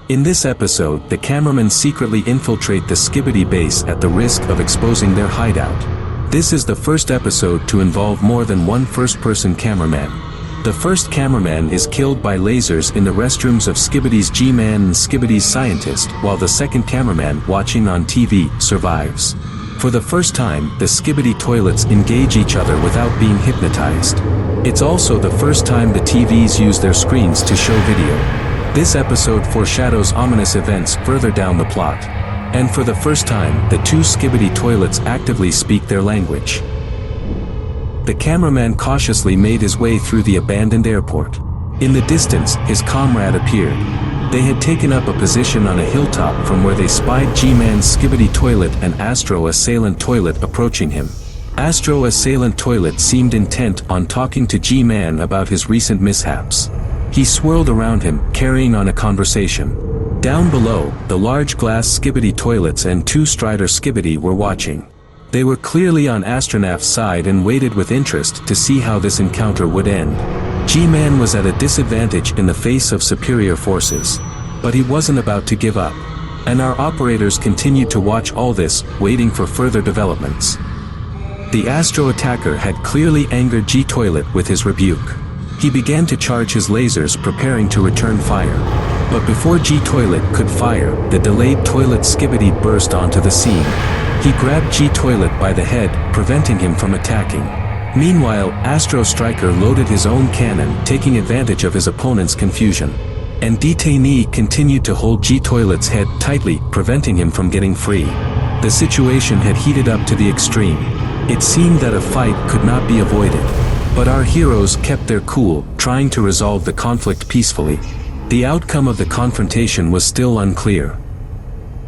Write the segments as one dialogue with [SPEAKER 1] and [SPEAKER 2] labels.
[SPEAKER 1] In this episode, the cameramen secretly infiltrate the Skibidi base at the risk of exposing their hideout. This is the first episode to involve more than one first-person cameraman. The first cameraman is killed by lasers in the restrooms of Skibidi's G-Man and Skibidi's scientist, while the second cameraman, watching on TV, survives. For the first time, the Skibidi toilets engage each other without being hypnotized. It's also the first time the TVs use their screens to show video. This episode foreshadows ominous events further down the plot. And for the first time, the two Skibidi toilets actively speak their language. The cameraman cautiously made his way through the abandoned airport. In the distance, his comrade appeared. They had taken up a position on a hilltop from where they spied G-Man's Skibidi toilet and Astro Assailant toilet approaching him. Astro Assailant toilet seemed intent on talking to G-Man about his recent mishaps. He swirled around him, carrying on a conversation. Down below, the large glass Skibidi toilets and two Strider Skibidi were watching. They were clearly on Astronaut's side and waited with interest to see how this encounter would end. G-Man was at a disadvantage in the face of superior forces. But he wasn't about to give up. And our operators continued to watch all this, waiting for further developments. The Astro attacker had clearly angered G-Toilet with his rebuke. He began to charge his lasers, preparing to return fire. But before G-Toilet could fire, the delayed toilet Skibidi burst onto the scene. He grabbed G-Toilet by the head, preventing him from attacking. Meanwhile, Astro Striker loaded his own cannon, taking advantage of his opponent's confusion. And Detainee continued to hold G-Toilet's head tightly, preventing him from getting free. The situation had heated up to the extreme. It seemed that a fight could not be avoided. But our heroes kept their cool, trying to resolve the conflict peacefully. The outcome of the confrontation was still unclear.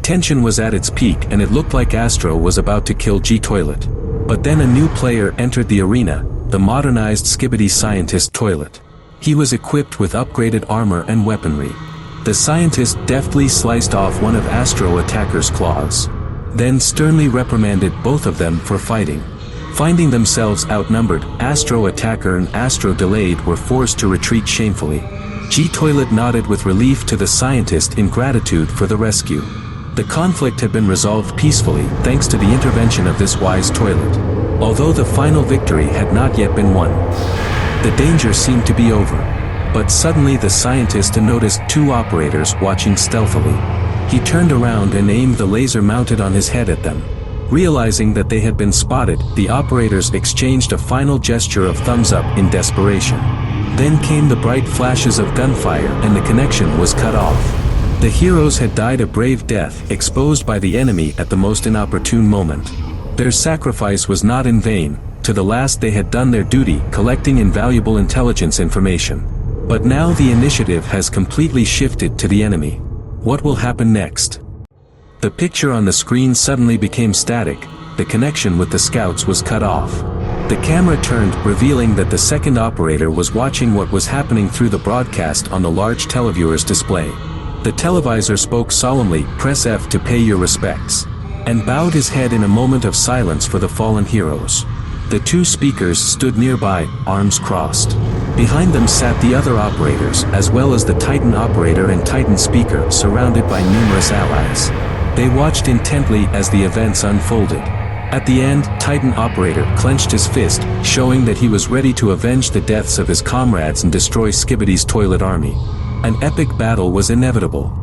[SPEAKER 1] Tension was at its peak and it looked like Astro was about to kill G-Toilet. But then a new player entered the arena, the modernized Skibidi Scientist Toilet. He was equipped with upgraded armor and weaponry. The scientist deftly sliced off one of Astro Attacker's claws. Then sternly reprimanded both of them for fighting. Finding themselves outnumbered, Astro Attacker and Astro Delayed were forced to retreat shamefully. G-Toilet nodded with relief to the scientist in gratitude for the rescue. The conflict had been resolved peacefully thanks to the intervention of this wise toilet. Although the final victory had not yet been won. The danger seemed to be over. But suddenly the scientist noticed two operators watching stealthily. He turned around and aimed the laser mounted on his head at them. Realizing that they had been spotted, the operators exchanged a final gesture of thumbs up in desperation. Then came the bright flashes of gunfire and the connection was cut off. The heroes had died a brave death, exposed by the enemy at the most inopportune moment. Their sacrifice was not in vain. To the last they had done their duty, collecting invaluable intelligence information. But now the initiative has completely shifted to the enemy. What will happen next? The picture on the screen suddenly became static. The connection with the scouts was cut off. The camera turned, revealing that the second operator was watching what was happening through the broadcast on the large televiewer's display. The televisor spoke solemnly, "Press F to pay your respects," and bowed his head in a moment of silence for the fallen heroes. The two speakers stood nearby, arms crossed. Behind them sat the other operators, as well as the Titan operator and Titan speaker, surrounded by numerous allies. They watched intently as the events unfolded. At the end, Titan operator clenched his fist, showing that he was ready to avenge the deaths of his comrades and destroy Skibidi's toilet army. An epic battle was inevitable.